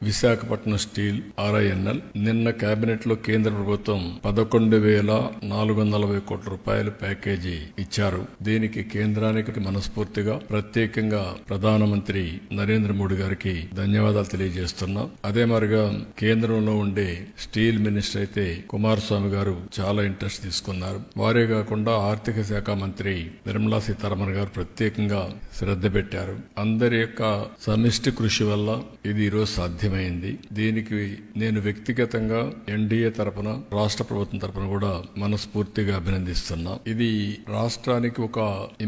Visakhapatnam steel RINL నిన్న cabinet లో కేంద్ర ప్రభుత్వం 11,440 కోట్ల రూపాయల ప్యాకేజీ ఇచ్చారు. దీనికి కేంద్రానికి మనస్ఫూర్తిగా ప్రత్యేకంగా ప్రధానమంత్రి నరేంద్ర మోడీ గారికి ధన్యవాదాలు తెలియజేస్తున్నాం. అదే మరిగా కేంద్రంలో ఉండే స్టీల్ మినిస్టర్ అయితే కుమారస్వామి గారు చాలా ఇంట్రెస్ట్ తీసుకున్నారు. వారే కాకుండా ఆర్థిక శాఖ మంత్రి నిర్మలా సీతారామన్ గారు ప్రత్యేకంగా శ్రద్ధ పెట్టారు. అందరి యొక్క సమిష్టి కృషి వల్ల ఇది ఈరోజు సాధ్యమైంది. దీనికి నేను వ్యక్తిగతంగా ఎన్డీఏ తరపున రాష్ట్ర ప్రభుత్వం తరపున కూడా మనస్ఫూర్తిగా అభినందిస్తున్నా. ఇది రాష్ట్రానికి ఒక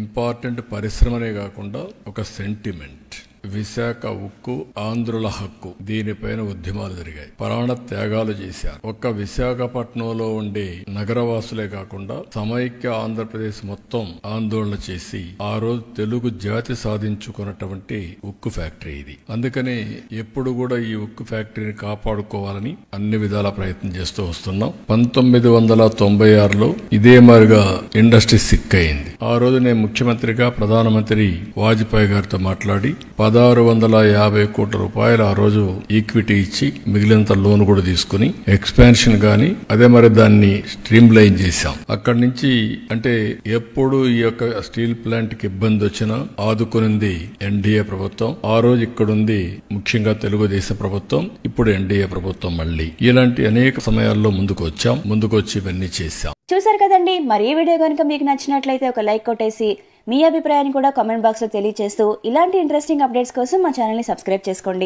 ఇంపార్టెంట్ పరిశ్రమనే కాకుండా ఒక సెంటిమెంట్. విశాఖ ఉక్కు ఆంధ్రుల హక్కు, దీనిపైన ఉద్యమాలు జరిగాయి, ప్రాణ త్యాగాలు చేశారు. ఒక్క విశాఖపట్నంలో ఉండే నగరవాసులే కాకుండా సమైక్య ఆంధ్రప్రదేశ్ మొత్తం ఆందోళన చేసి ఆ రోజు తెలుగు జాతి సాధించుకున్నటువంటి ఉక్కు ఫ్యాక్టరీ ఇది. అందుకని ఎప్పుడు కూడా ఈ ఉక్కు ఫ్యాక్టరీని కాపాడుకోవాలని అన్ని విధాల ప్రయత్నం చేస్తూ వస్తున్నాం. 1996లో ఇదే మాదిరిగా ఇండస్ట్రీ సిక్ అయింది. ఆ రోజు నేను ముఖ్యమంత్రిగా ప్రధానమంత్రి వాజ్పేయి గారితో మాట్లాడి 1,650 కోట్ల రూపాయలు ఆ రోజు ఈక్విటీ ఇచ్చి మిగిలినంత లోన్ కూడా తీసుకుని ఎక్స్పాన్షన్ గాని అదే మరి దాన్ని స్ట్రీమ్ లైన్ చేశాం. అక్కడి నుంచి అంటే ఎప్పుడు ఈ యొక్క స్టీల్ ప్లాంట్ కి ఇబ్బంది వచ్చినా ఆదుకునింది ఎన్డీఏ ప్రభుత్వం. ఆ రోజు ఇక్కడుంది ముఖ్యంగా తెలుగుదేశం ప్రభుత్వం, ఇప్పుడు ఎన్డీఏ ప్రభుత్వం. మళ్ళీ ఇలాంటి అనేక సమయాల్లో ముందుకు వచ్చి ఇవన్నీ చేశాం. చూసారు కదండి. మరి ఈ వీడియో కనుక మీకు నచ్చినట్లయితే ఒక లైక్ కొట్టేసి మీ అభిప్రాయాన్ని కూడా కామెంట్ బాక్స్ లో తెలియజేస్తూ ఇలాంటి ఇంట్రెస్టింగ్ అప్డేట్స్ కోసం మా ఛానల్ ని సబ్స్క్రైబ్ చేసుకోండి.